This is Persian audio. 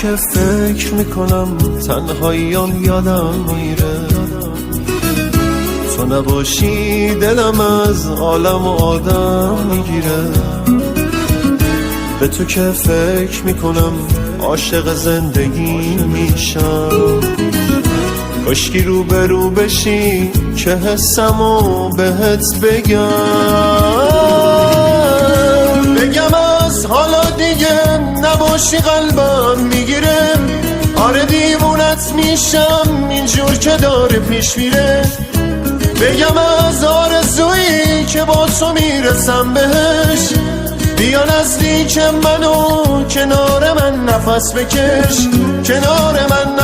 که فکر میکنم تنهاییام یادم میره، تو نباشی دلم از عالم و آدم میگیره. به تو که فکر میکنم عاشق زندگی میشم، کاشکی رو به رو بشی که حسمو بهت بگم از حالا دیگه نباشی قلبم میگیره. آره دیوونت میشم اینجور که داره پیش میره. بگم از آرزویی که با تو میرسم بهش، بیا نزدیک منو کنار من نفس بکش، کنار من